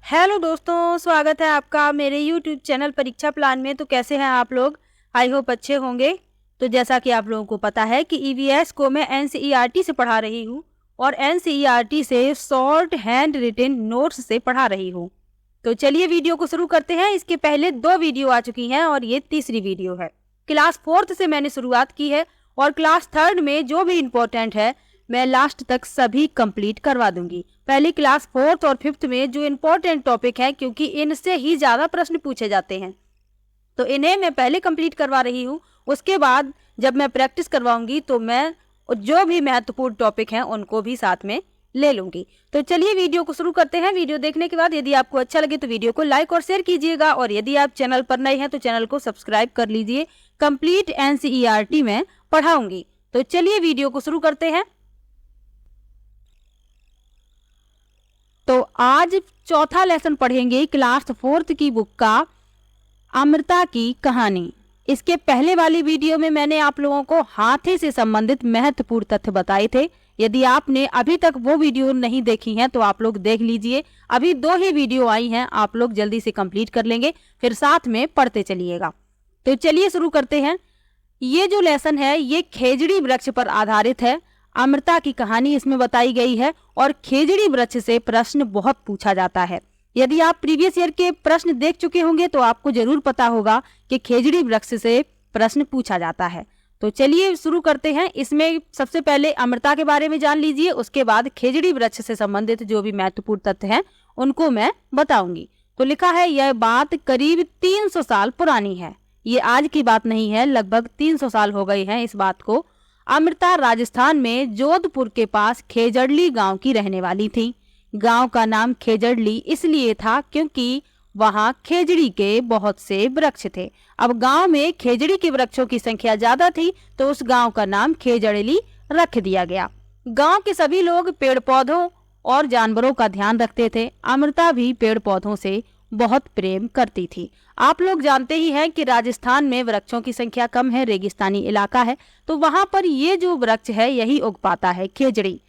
Hello दोस्तों, स्वागत है आपका मेरे YouTube चैनल परीक्षा प्लान में। तो कैसे हैं आप लोग? आई होप अच्छे होंगे। तो जैसा कि आप लोगों को पता है कि ईवीएस को मैं एनसीईआरटी से पढ़ा रही हूँ और एनसीईआरटी से शॉर्ट हैंड रिटन नोट्स से पढ़ा रही हूँ। तो चलिए वीडियो को शुरू करते हैं। इसके पहले 2 वीडियो आ चुकी हैं और ये तीसरी वीडियो है। क्लास 4th से मैंने शुरुआत की है और क्लास 3rd में जो भी इम्पोर्टेंट है मैं लास्ट तक सभी कंप्लीट करवा दूंगी। पहली क्लास 4th और 5th में जो इम्पोर्टेंट टॉपिक है, क्योंकि इनसे ही ज्यादा प्रश्न पूछे जाते हैं, तो इन्हें मैं पहले कंप्लीट करवा रही हूँ। उसके बाद जब मैं प्रैक्टिस करवाऊंगी तो मैं जो भी महत्वपूर्ण टॉपिक हैं उनको भी साथ में ले लूंगी। तो चलिए वीडियो को शुरू करते हैं। वीडियो देखने के बाद यदि आपको अच्छा लगे तो वीडियो को लाइक और शेयर कीजिएगा और यदि आप चैनल पर नए हैं तो चैनल को सब्सक्राइब कर लीजिए। कंप्लीट एनसीईआरटी में पढ़ाऊंगी। तो चलिए वीडियो को शुरू करते हैं। तो आज चौथा लेसन पढ़ेंगे क्लास 4th की बुक का अमृता की कहानी। इसके पहले वाली वीडियो में मैंने आप लोगों को हाथी से संबंधित महत्वपूर्ण तथ्य बताए थे। यदि आपने अभी तक वो वीडियो नहीं देखी हैं तो आप लोग देख लीजिए। अभी 2 ही वीडियो आई हैं, आप लोग जल्दी से कंप्लीट कर लेंगे, फिर साथ में पढ़ते चलिएगा। तो चलिए शुरू करते हैं। ये जो लेसन है ये खेजड़ी वृक्ष पर आधारित है। अमृता की कहानी इसमें बताई गई है और खेजड़ी वृक्ष से प्रश्न बहुत पूछा जाता है। यदि आप प्रीवियस ईयर के प्रश्न देख चुके होंगे तो आपको जरूर पता होगा कि खेजड़ी वृक्ष से प्रश्न पूछा जाता है। तो चलिए शुरू करते हैं। इसमें सबसे पहले अमृता के बारे में जान लीजिए, उसके बाद खेजड़ी वृक्ष से संबंधित जो भी महत्वपूर्ण तथ्य हैं उनको मैं बताऊंगी। तो लिखा है यह बात करीब 300 साल पुरानी है। ये आज की बात नहीं है, लगभग 300 साल हो गए हैं इस बात को। अमृता राजस्थान में जोधपुर के पास खेजड़ली गांव की रहने वाली थी। गांव का नाम खेजड़ली इसलिए था क्योंकि वहां खेजड़ी के बहुत से वृक्ष थे। अब गांव में खेजड़ी के वृक्षों की संख्या ज्यादा थी तो उस गांव का नाम खेजड़ली रख दिया गया। गांव के सभी लोग पेड़ पौधों और जानवरों का ध्यान रखते थे। अमृता भी पेड़ पौधों से बहुत प्रेम करती थी। आप लोग जानते ही हैं कि राजस्थान में वृक्षों की संख्या कम है, रेगिस्तानी इलाका है, तो वहां पर ये जो वृक्ष है यही उग पाता है, खेजड़ी।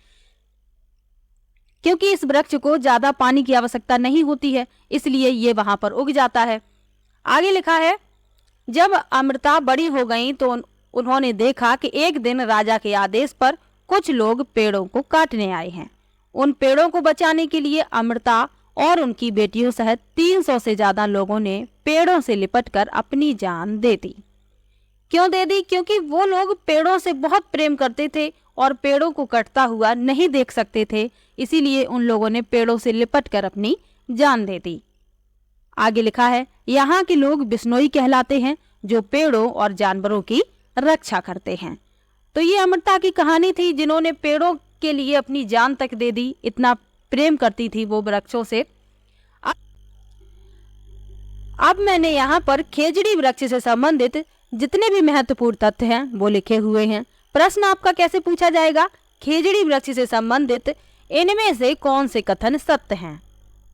क्योंकि इस वृक्ष को ज्यादा पानी की आवश्यकता नहीं होती है इसलिए ये वहां पर उग जाता है। आगे लिखा है जब अमृता बड़ी हो गई तो उन्होंने देखा कि एक दिन राजा के आदेश पर कुछ लोग पेड़ों को काटने आए हैं। उन पेड़ों को बचाने के लिए अमृता और उनकी बेटियों सहित 300 से ज्यादा लोगों ने पेड़ों से लिपटकर अपनी जान दे दी। क्यों दे दी? क्योंकि वो लोग पेड़ों से बहुत प्रेम करते थे और पेड़ों को कटता हुआ नहीं देख सकते थे, इसीलिए उन लोगों ने पेड़ों से लिपटकर अपनी जान दे दी। आगे लिखा है यहाँ के लोग बिश्नोई कहलाते हैं जो पेड़ों और जानवरों की रक्षा करते हैं। तो ये अमृता की कहानी थी, जिन्होंने पेड़ों के लिए अपनी जान तक दे दी। इतना प्रेम करती थी वो वृक्षों से। अब मैंने यहाँ पर खेजड़ी वृक्ष से संबंधित जितने भी महत्वपूर्ण तथ्य हैं वो लिखे हुए हैं। प्रश्न आपका कैसे पूछा जाएगा? खेजड़ी वृक्ष से संबंधित इनमें से कौन से कथन सत्य हैं?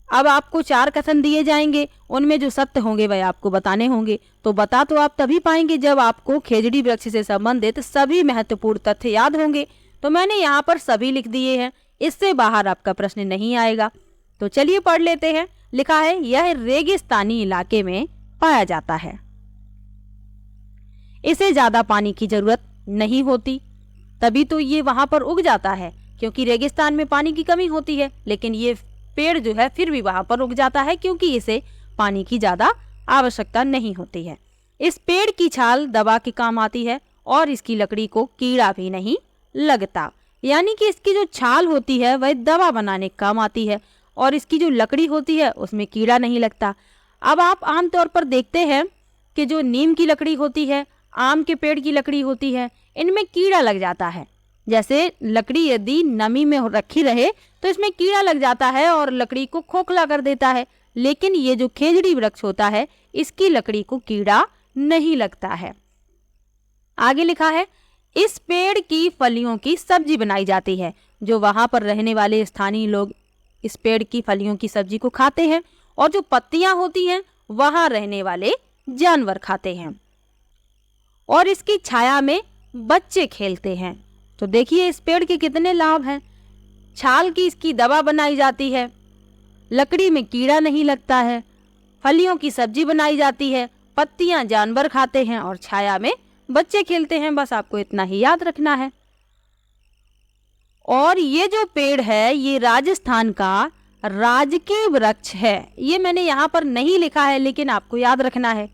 अब आपको 4 कथन दिए जाएंगे, उनमें जो सत्य होंगे वह आपको बताने होंगे। तो बता तो आप तभी पाएंगे जब आपको खेजड़ी वृक्ष से संबंधित सभी महत्वपूर्ण तथ्य याद होंगे। तो मैंने यहाँ पर सभी लिख दिए हैं, इससे बाहर आपका प्रश्न नहीं आएगा। तो चलिए पढ़ लेते हैं। लिखा है यह रेगिस्तानी इलाके में पाया जाता है। इसे ज्यादा पानी की जरूरत नहीं होती, तभी तो ये वहां पर उग जाता है, क्योंकि रेगिस्तान में पानी की कमी होती है। लेकिन ये पेड़ जो है फिर भी वहां पर उग जाता है क्योंकि इसे पानी की ज्यादा आवश्यकता नहीं होती है। इस पेड़ की छाल दवा के काम आती है और इसकी लकड़ी को कीड़ा भी नहीं लगता। यानी कि इसकी जो छाल होती है वह दवा बनाने के काम आती है और इसकी जो लकड़ी होती है उसमें कीड़ा नहीं लगता। अब आप आमतौर पर देखते हैं कि जो नीम की लकड़ी होती है, आम के पेड़ की लकड़ी होती है, इनमें कीड़ा लग जाता है। जैसे लकड़ी यदि नमी में रखी रहे तो इसमें कीड़ा लग जाता है और लकड़ी को खोखला कर देता है। लेकिन ये जो खेजड़ी वृक्ष होता है इसकी लकड़ी को कीड़ा नहीं लगता है। आगे लिखा है इस पेड़ की फलियों की सब्जी बनाई जाती है। जो वहां पर रहने वाले स्थानीय लोग इस पेड़ की फलियों की सब्जी को खाते हैं और जो पत्तियां होती हैं वहां रहने वाले जानवर खाते हैं और इसकी छाया में बच्चे खेलते हैं। तो देखिए इस पेड़ के कितने लाभ हैं। छाल की इसकी दवा बनाई जाती है, लकड़ी में कीड़ा नहीं लगता है, फलियों की सब्जी बनाई जाती है, पत्तियां जानवर खाते हैं और छाया में बच्चे खेलते हैं। बस आपको इतना ही याद रखना है। और ये जो पेड़ है ये राजस्थान का राजकीय वृक्ष है। ये मैंने यहाँ पर नहीं लिखा है लेकिन आपको याद रखना है।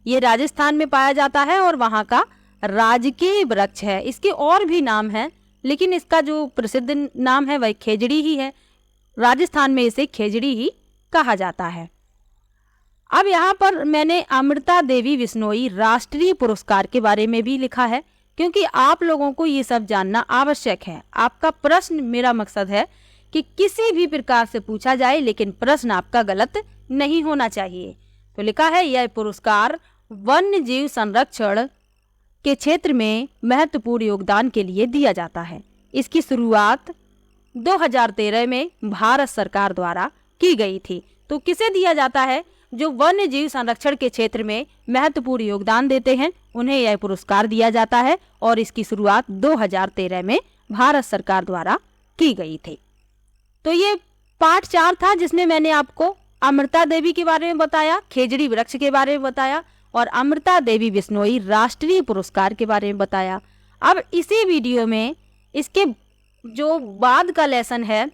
ये राजस्थान में पाया जाता है और वहाँ का राजकीय वृक्ष है। इसके और भी नाम हैं लेकिन इसका जो प्रसिद्ध नाम है वह खेजड़ी ही है। राजस्थान में इसे खेजड़ी ही कहा जाता है। अब यहाँ पर मैंने अमृता देवी बिश्नोई राष्ट्रीय पुरस्कार के बारे में भी लिखा है क्योंकि आप लोगों को ये सब जानना आवश्यक है। आपका प्रश्न, मेरा मकसद है कि किसी भी प्रकार से पूछा जाए लेकिन प्रश्न आपका गलत नहीं होना चाहिए। तो लिखा है यह पुरस्कार वन्य जीव संरक्षण के क्षेत्र में महत्वपूर्ण योगदान के लिए दिया जाता है। इसकी शुरुआत 2013 में भारत सरकार द्वारा की गई थी। तो किसे दिया जाता है? जो वन्य जीव संरक्षण के क्षेत्र में महत्वपूर्ण योगदान देते हैं उन्हें यह पुरस्कार दिया जाता है और इसकी शुरुआत 2013 में भारत सरकार द्वारा की गई थी। तो ये पार्ट 4 था जिसमें मैंने आपको अमृता देवी के बारे में बताया, खेजड़ी वृक्ष के बारे में बताया और अमृता देवी बिश्नोई राष्ट्रीय पुरस्कार के बारे में बताया। अब इसी वीडियो में इसके जो बाद का लेसन है,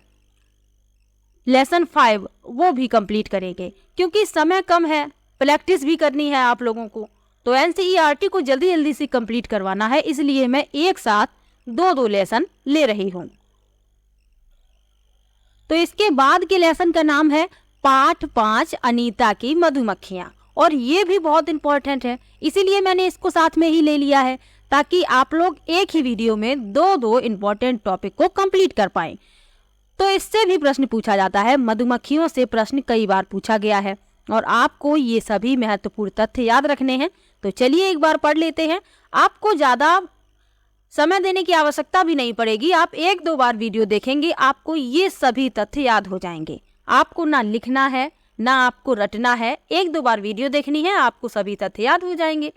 लेसन 5, वो भी कंप्लीट करेंगे क्योंकि समय कम है, प्रैक्टिस भी करनी है आप लोगों को। तो एनसीईआरटी को जल्दी जल्दी से कंप्लीट करवाना है, इसलिए मैं एक साथ 2-2 लेसन ले रही हूँ। तो इसके बाद के लेसन का नाम है पाठ 5 अनीता की मधुमक्खियाँ और ये भी बहुत इंपॉर्टेंट है, इसीलिए मैंने इसको साथ में ही ले लिया है ताकि आप लोग एक ही वीडियो में 2-2 इंपॉर्टेंट टॉपिक को कंप्लीट कर पाएं। तो इससे भी प्रश्न पूछा जाता है। मधुमक्खियों से प्रश्न कई बार पूछा गया है और आपको ये सभी महत्वपूर्ण तथ्य याद रखने हैं। तो चलिए एक बार पढ़ लेते हैं। आपको ज़्यादा समय देने की आवश्यकता भी नहीं पड़ेगी। आप 1-2 बार वीडियो देखेंगे, आपको ये सभी तथ्य याद हो जाएंगे। आपको ना लिखना है ना आपको रटना है, 1-2 बार वीडियो देखनी है, आपको सभी तथ्य याद हो जाएंगे।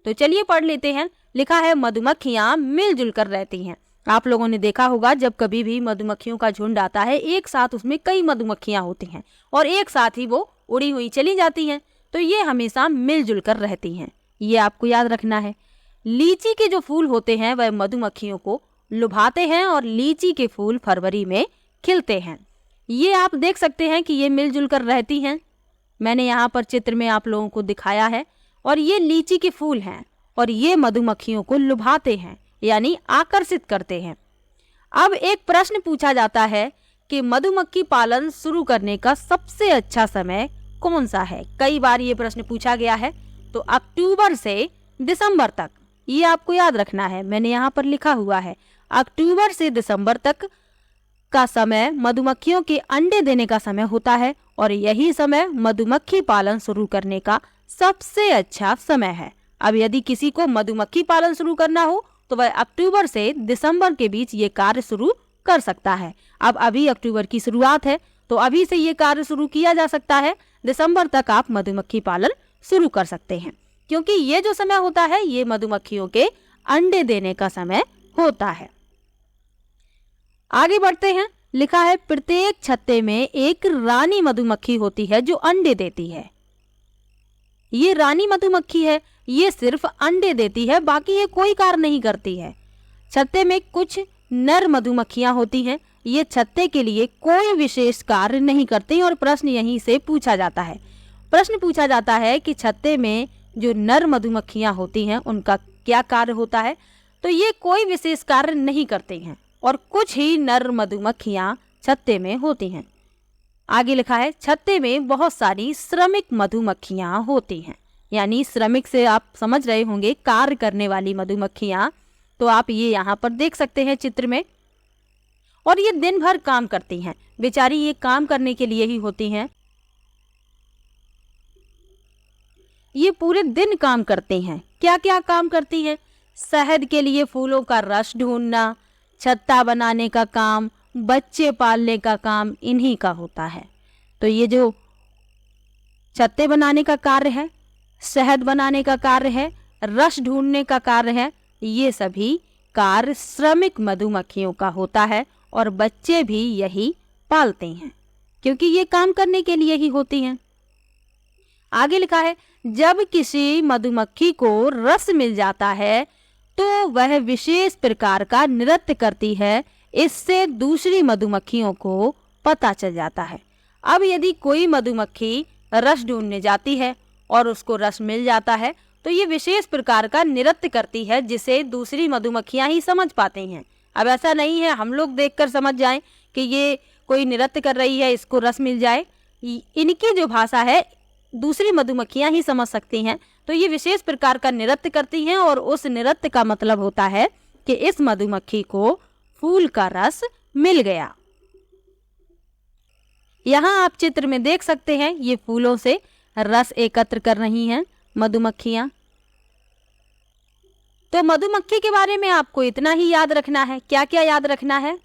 तो चलिए पढ़ लेते हैं। लिखा है मधुमक्खियाँ मिलजुल कर रहती हैं। आप लोगों ने देखा होगा जब कभी भी मधुमक्खियों का झुंड आता है, एक साथ उसमें कई मधुमक्खियां होती हैं और एक साथ ही वो उड़ी हुई चली जाती हैं। तो ये हमेशा मिलजुल कर रहती हैं, ये आपको याद रखना है। लीची के जो फूल होते हैं वह मधुमक्खियों को लुभाते हैं और लीची के फूल फरवरी में खिलते हैं। ये आप देख सकते हैं कि ये मिलजुल कर रहती हैं। मैंने यहाँ पर चित्र में आप लोगों को दिखाया है और ये लीची के फूल हैं और ये मधुमक्खियों को लुभाते हैं यानी आकर्षित करते हैं। अब एक प्रश्न पूछा जाता है कि मधुमक्खी पालन शुरू करने का सबसे अच्छा समय कौन सा है? कई बार ये प्रश्न पूछा गया है। तो अक्टूबर से दिसंबर तक, ये आपको याद रखना है, मैंने यहाँ पर लिखा हुआ है। अक्टूबर से दिसंबर तक का समय मधुमक्खियों के अंडे देने का समय होता है और यही समय मधुमक्खी पालन शुरू करने का सबसे अच्छा समय है। अब यदि किसी को मधुमक्खी पालन शुरू करना हो तो वह अक्टूबर से दिसंबर के बीच ये कार्य शुरू कर सकता है। अब अभी अक्टूबर की शुरुआत है तो अभी से ये कार्य शुरू किया जा सकता है। दिसंबर तक आप मधुमक्खी पालन शुरू कर सकते हैं क्योंकि ये जो समय होता है ये मधुमक्खियों के अंडे देने का समय होता है। आगे बढ़ते हैं। लिखा है प्रत्येक छत्ते में एक रानी मधुमक्खी होती है जो अंडे देती है। ये रानी मधुमक्खी है, ये सिर्फ अंडे देती है, बाकी ये कोई कार्य नहीं करती है। छत्ते में कुछ नर मधुमक्खियां होती हैं, ये छत्ते के लिए कोई विशेष कार्य नहीं करती और प्रश्न यहीं से पूछा जाता है। प्रश्न पूछा जाता है कि छत्ते में जो नर मधुमक्खियां होती हैं उनका क्या कार्य होता है? तो ये कोई विशेष कार्य नहीं करती हैं और कुछ ही नर मधुमक्खियां छत्ते में होती हैं। आगे लिखा है छत्ते में बहुत सारी श्रमिक मधुमक्खियां होती हैं, यानी श्रमिक से आप समझ रहे होंगे कार्य करने वाली मधुमक्खियां। तो आप ये यहाँ पर देख सकते हैं चित्र में। और ये दिन भर काम करती हैं, बेचारी ये काम करने के लिए ही होती हैं। ये पूरे दिन काम करती हैं। क्या क्या काम करती हैं? शहद के लिए फूलों का रस ढूंढना, छत्ता बनाने का काम, बच्चे पालने का काम इन्हीं का होता है। तो ये जो छत्ते बनाने का कार्य है, शहद बनाने का कार्य है, रस ढूंढने का कार्य है, ये सभी कार्य श्रमिक मधुमक्खियों का होता है और बच्चे भी यही पालते हैं। क्योंकि ये काम करने के लिए ही होती हैं। आगे लिखा है, जब किसी मधुमक्खी को रस मिल जाता है तो वह विशेष प्रकार का नृत्य करती है, इससे दूसरी मधुमक्खियों को पता चल जाता है। अब यदि कोई मधुमक्खी रस ढूंढने जाती है और उसको रस मिल जाता है तो ये विशेष प्रकार का नृत्य करती है, जिसे दूसरी मधुमक्खियां ही समझ पाती हैं। अब ऐसा नहीं है हम लोग देखकर समझ जाएं कि ये कोई नृत्य कर रही है, इसको रस मिल जाए। इनकी जो भाषा है दूसरी मधुमक्खियां ही समझ सकती हैं। तो ये विशेष प्रकार का नृत्य करती हैं और उस नृत्य का मतलब होता है कि इस मधुमक्खी को फूल का रस मिल गया। यहाँ आप चित्र में देख सकते हैं ये फूलों से रस एकत्र कर रही हैं मधुमक्खियां। तो मधुमक्खी के बारे में आपको इतना ही याद रखना है। क्या क्या याद रखना है?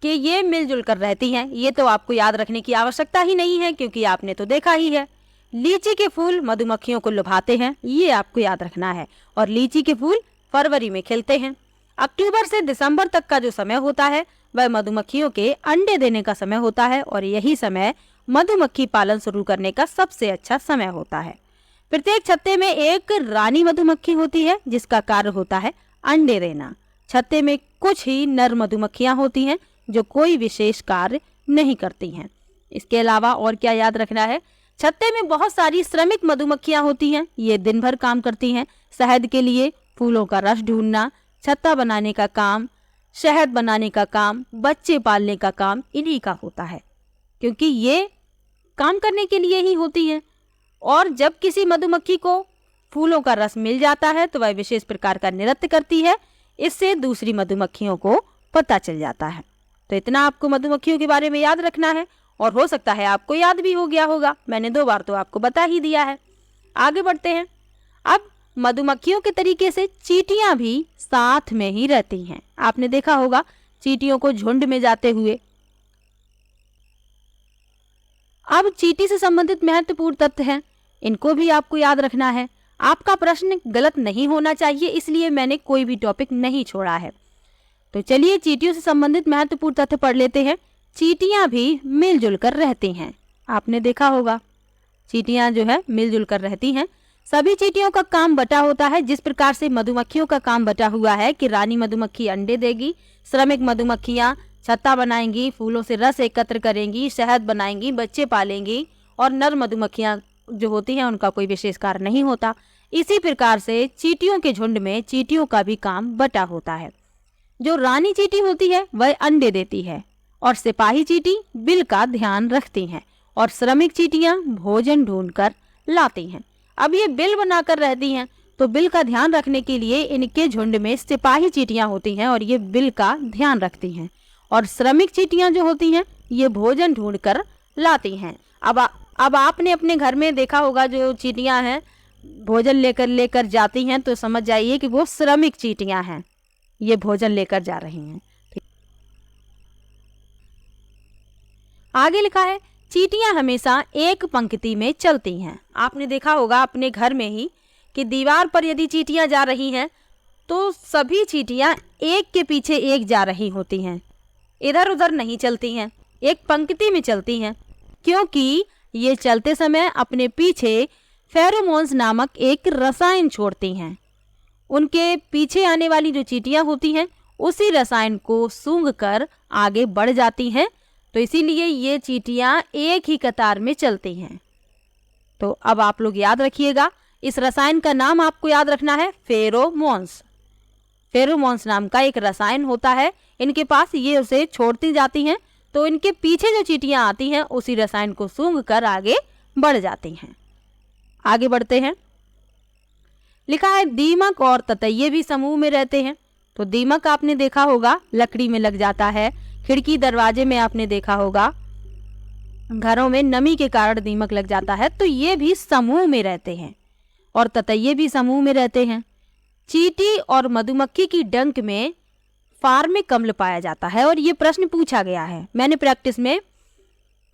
कि ये मिलजुल कर रहती हैं। ये तो आपको याद रखने की आवश्यकता ही नहीं है क्योंकि आपने तो देखा ही है। लीची के फूल मधुमक्खियों को लुभाते हैं, ये आपको याद रखना है। और लीची के फूल फरवरी में खिलते हैं। अक्टूबर से दिसंबर तक का जो समय होता है वह मधुमक्खियों के अंडे देने का समय होता है और यही समय मधुमक्खी पालन शुरू करने का सबसे अच्छा समय होता है। प्रत्येक छत्ते में एक रानी मधुमक्खी होती है जिसका कार्य होता है अंडे देना। छत्ते में कुछ ही नर मधुमक्खियां होती हैं जो कोई विशेष कार्य नहीं करती हैं। इसके अलावा और क्या याद रखना है? छत्ते में बहुत सारी श्रमिक मधुमक्खियां होती हैं। ये दिन भर काम करती हैं। शहद के लिए फूलों का रस ढूंढना, छत्ता बनाने का काम, शहद बनाने का काम, बच्चे पालने का काम इन्हीं का होता है, क्योंकि ये काम करने के लिए ही होती हैं। और जब किसी मधुमक्खी को फूलों का रस मिल जाता है तो वह विशेष प्रकार का नृत्य करती है, इससे दूसरी मधुमक्खियों को पता चल जाता है। तो इतना आपको मधुमक्खियों के बारे में याद रखना है और हो सकता है आपको याद भी हो गया होगा। मैंने 2 बार तो आपको बता ही दिया है। आगे बढ़ते हैं। अब मधुमक्खियों के तरीके से चींटियां भी साथ में ही रहती हैं। आपने देखा होगा चींटियों को झुंड में जाते हुए। अब चींटी से संबंधित महत्वपूर्ण तथ्य हैं, इनको भी आपको याद रखना है। आपका प्रश्न गलत नहीं होना चाहिए, इसलिए मैंने कोई भी टॉपिक नहीं छोड़ा है। तो चलिए चींटियों से संबंधित महत्वपूर्ण तथ्य पढ़ लेते हैं। चींटियां भी मिलजुल कर रहती हैं। आपने देखा होगा चींटियां जो है मिलजुल कर रहती हैं। सभी चींटियों का काम बटा होता है। जिस प्रकार से मधुमक्खियों का काम बटा हुआ है कि रानी मधुमक्खी अंडे देगी, श्रमिक मधुमक्खियां छत्ता बनाएंगी, फूलों से रस एकत्र करेंगी, शहद बनाएंगी, बच्चे पालेंगी, और नर मधुमक्खियां जो होती हैं उनका कोई विशेष कार्य नहीं होता। इसी प्रकार से चींटियों के झुंड में चींटियों का भी काम बटा होता है। जो रानी चींटी होती है वह अंडे देती है और सिपाही चींटी बिल का ध्यान रखती हैं और श्रमिक चींटियां भोजन ढूंढकर लाती हैं। अब ये बिल बनाकर रहती हैं तो बिल का ध्यान रखने के लिए इनके झुंड में सिपाही चींटियां होती हैं और ये बिल का ध्यान रखती हैं, और श्रमिक चींटियां जो होती हैं ये भोजन ढूंढकर लाती हैं। अब आपने अपने घर में देखा होगा जो चींटियां हैं भोजन लेकर जाती हैं, तो समझ जाइए कि वो श्रमिक चींटियां हैं, ये भोजन लेकर जा रही हैं। आगे लिखा है चींटियां हमेशा एक पंक्ति में चलती हैं। आपने देखा होगा अपने घर में ही कि दीवार पर यदि चींटियां जा रही हैं तो सभी चींटियां एक के पीछे एक जा रही होती हैं, इधर उधर नहीं चलती हैं, एक पंक्ति में चलती हैं, क्योंकि ये चलते समय अपने पीछे फेरोमोन्स नामक एक रसायन छोड़ती हैं। उनके पीछे आने वाली जो चींटियां होती हैं उसी रसायन को सूंघकर आगे बढ़ जाती हैं, तो इसीलिए ये चींटियां एक ही कतार में चलती हैं। तो अब आप लोग याद रखिएगा, इस रसायन का नाम आपको याद रखना है फेरोमोन्स। फेरोमोन्स नाम का एक रसायन होता है इनके पास, ये उसे छोड़ती जाती हैं, तो इनके पीछे जो चींटियां आती हैं उसी रसायन को सूंघकर आगे बढ़ जाती हैं। आगे बढ़ते हैं। लिखा है दीमक और ततैये भी समूह में रहते हैं। तो दीमक आपने देखा होगा लकड़ी में लग जाता है, खिड़की दरवाजे में आपने देखा होगा घरों में नमी के कारण दीमक लग जाता है, तो ये भी समूह में रहते हैं और ततैये भी समूह में रहते हैं। चींटी और मधुमक्खी की डंक में फार्मिक अम्ल पाया जाता है और ये प्रश्न पूछा गया है। मैंने प्रैक्टिस में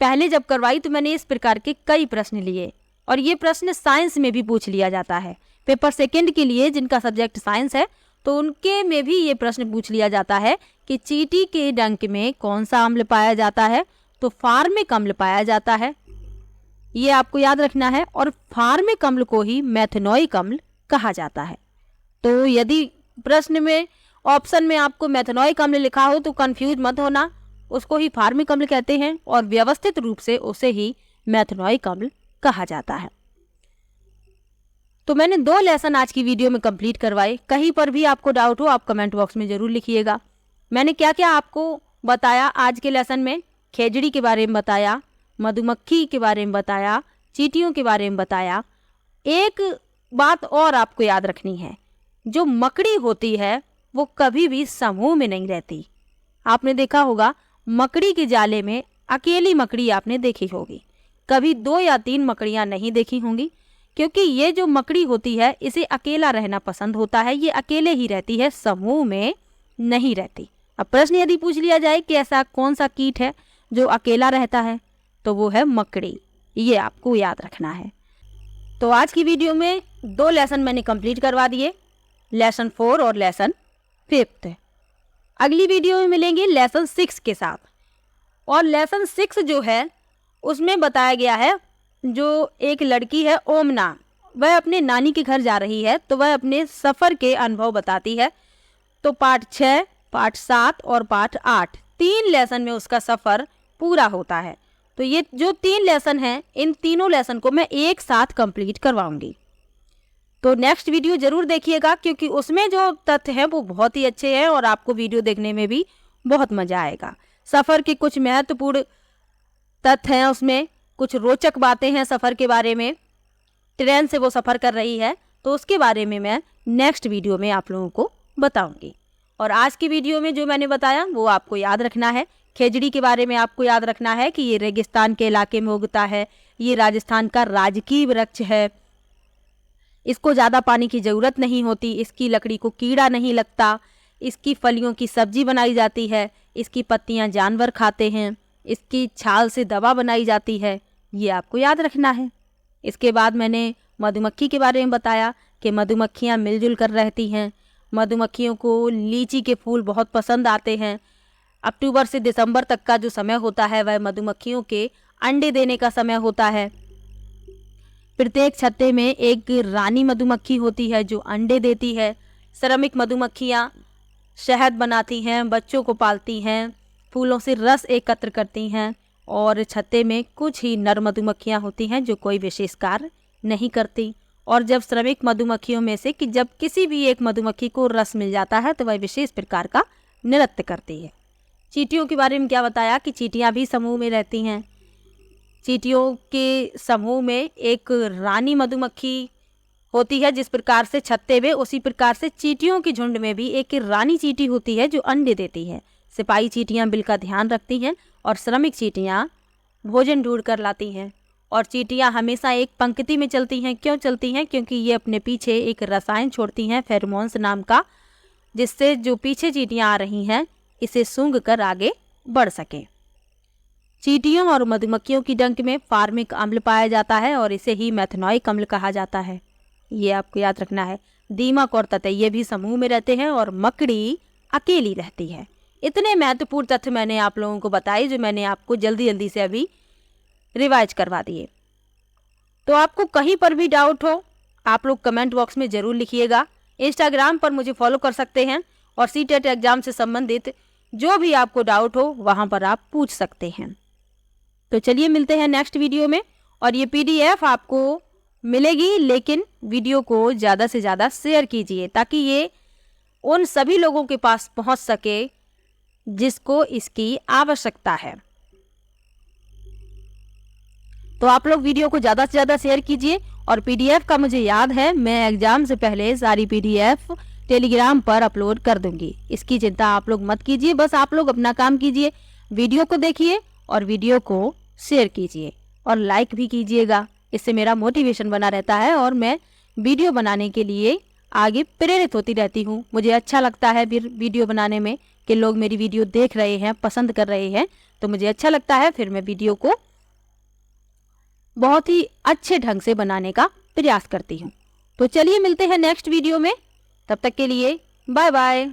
पहले जब करवाई तो मैंने इस प्रकार के कई प्रश्न लिए और ये प्रश्न साइंस में भी पूछ लिया जाता है। पेपर सेकंड के लिए जिनका सब्जेक्ट साइंस है तो उनके में भी ये प्रश्न पूछ लिया जाता है कि चींटी के डंक में कौन सा अम्ल पाया जाता है, तो फार्मिक अम्ल पाया जाता है, ये आपको याद रखना है। और फार्मिक अम्ल को ही मेथनोइक अम्ल कहा जाता है। तो यदि प्रश्न में ऑप्शन में आपको मेथनोइक अम्ल लिखा हो तो कंफ्यूज मत होना, उसको ही फार्मिक अम्ल कहते हैं और व्यवस्थित रूप से उसे ही मेथनोइक अम्ल कहा जाता है। तो मैंने 2 लेसन आज की वीडियो में कंप्लीट करवाए। कहीं पर भी आपको डाउट हो आप कमेंट बॉक्स में जरूर लिखिएगा। मैंने क्या क्या आपको बताया आज के लेसन में, खेजड़ी के बारे में बताया, मधुमक्खी के बारे में बताया, चींटियों के बारे में बताया। एक बात और आपको याद रखनी है, जो मकड़ी होती है वो कभी भी समूह में नहीं रहती। आपने देखा होगा मकड़ी के जाले में अकेली मकड़ी आपने देखी होगी, कभी 2 या 3 मकड़ियां नहीं देखी होंगी, क्योंकि ये जो मकड़ी होती है इसे अकेला रहना पसंद होता है, ये अकेले ही रहती है, समूह में नहीं रहती। अब प्रश्न यदि पूछ लिया जाए कि ऐसा कौन सा कीट है जो अकेला रहता है, तो वो है मकड़ी, ये आपको याद रखना है। तो आज की वीडियो में 2 लेसन मैंने कंप्लीट करवा दिए, लेसन 4 और लेसन 5। अगली वीडियो में मिलेंगे लेसन 6 के साथ। और लेसन 6 जो है उसमें बताया गया है, जो एक लड़की है ओमना, वह अपने नानी के घर जा रही है, तो वह अपने सफ़र के अनुभव बताती है। तो पार्ट 6, पार्ट 7 और पार्ट 8 3 लेसन में उसका सफ़र पूरा होता है। तो ये जो 3 लेसन हैं, इन तीनों लेसन को मैं एक साथ कंप्लीट करवाऊंगी। तो नेक्स्ट वीडियो जरूर देखिएगा, क्योंकि उसमें जो तथ्य हैं वो बहुत ही अच्छे हैं और आपको वीडियो देखने में भी बहुत मज़ा आएगा। सफ़र के कुछ महत्वपूर्ण तथ्य हैं, उसमें कुछ रोचक बातें हैं सफ़र के बारे में, ट्रेन से वो सफ़र कर रही है, तो उसके बारे में मैं नेक्स्ट वीडियो में आप लोगों को बताऊंगी। और आज की वीडियो में जो मैंने बताया वो आपको याद रखना है। खेजड़ी के बारे में आपको याद रखना है कि ये रेगिस्तान के इलाके में उगता है, ये राजस्थान का राजकीय वृक्ष है, इसको ज़्यादा पानी की ज़रूरत नहीं होती, इसकी लकड़ी को कीड़ा नहीं लगता, इसकी फलियों की सब्जी बनाई जाती है, इसकी पत्तियां जानवर खाते हैं, इसकी छाल से दवा बनाई जाती है, ये आपको याद रखना है। इसके बाद मैंने मधुमक्खी के बारे में बताया कि मधुमक्खियाँ मिलजुल कर रहती हैं, मधुमक्खियों को लीची के फूल बहुत पसंद आते हैं। अक्टूबर से दिसंबर तक का जो समय होता है वह मधुमक्खियों के अंडे देने का समय होता है। प्रत्येक छत्ते में एक रानी मधुमक्खी होती है जो अंडे देती है। श्रमिक मधुमक्खियाँ शहद बनाती हैं, बच्चों को पालती हैं, फूलों से रस एकत्र करती हैं, और छत्ते में कुछ ही नर मधुमक्खियाँ होती हैं जो कोई विशेष कार्य नहीं करती। और जब श्रमिक मधुमक्खियों में से कि जब किसी भी एक मधुमक्खी को रस मिल जाता है तो वह विशेष प्रकार का नृत्य करती है। चींटियों के बारे में क्या बताया कि चींटियाँ भी समूह में रहती हैं। चींटियों के समूह में एक रानी मधुमक्खी होती है, जिस प्रकार से छत्ते में, उसी प्रकार से चींटियों के झुंड में भी एक रानी चींटी होती है जो अंडे देती है। सिपाही चींटियाँ बिल का ध्यान रखती हैं और श्रमिक चींटियाँ भोजन ढूंढ कर लाती हैं। और चींटियाँ हमेशा एक पंक्ति में चलती हैं। क्यों चलती हैं? क्योंकि ये अपने पीछे एक रसायन छोड़ती हैं फेरोमोन्स नाम का, जिससे जो पीछे चींटियाँ आ रही हैं इसे सूंघ कर आगे बढ़ सकें। चींटियों और मधुमक्खियों की डंक में फार्मिक अम्ल पाया जाता है और इसे ही मेथनोइक अम्ल कहा जाता है, ये आपको याद रखना है। दीमक और ततैये भी समूह में रहते हैं और मकड़ी अकेली रहती है। इतने महत्वपूर्ण तथ्य मैंने आप लोगों को बताए जो मैंने आपको जल्दी जल्दी से अभी रिवाइज करवा दिए। तो आपको कहीं पर भी डाउट हो आप लोग कमेंट बॉक्स में ज़रूर लिखिएगा। इंस्टाग्राम पर मुझे फॉलो कर सकते हैं और सीटेट एग्जाम से संबंधित जो भी आपको डाउट हो वहाँ पर आप पूछ सकते हैं। तो चलिए मिलते हैं नेक्स्ट वीडियो में। और ये PDF आपको मिलेगी, लेकिन वीडियो को ज़्यादा से ज़्यादा शेयर कीजिए ताकि ये उन सभी लोगों के पास पहुँच सके जिसको इसकी आवश्यकता है। तो आप लोग वीडियो को ज़्यादा से ज़्यादा शेयर कीजिए। और PDF का मुझे याद है मैं एग्जाम से पहले सारी PDF टेलीग्राम पर अपलोड कर दूंगी, इसकी चिंता आप लोग मत कीजिए। बस आप लोग अपना काम कीजिए, वीडियो को देखिए और वीडियो को शेयर कीजिए और लाइक भी कीजिएगा। इससे मेरा मोटिवेशन बना रहता है और मैं वीडियो बनाने के लिए आगे प्रेरित होती रहती हूँ। मुझे अच्छा लगता है फिर वीडियो बनाने में कि लोग मेरी वीडियो देख रहे हैं, पसंद कर रहे हैं, तो मुझे अच्छा लगता है। फिर मैं वीडियो को बहुत ही अच्छे ढंग से बनाने का प्रयास करती हूँ। तो चलिए मिलते हैं नेक्स्ट वीडियो में, तब तक के लिए बाय बाय।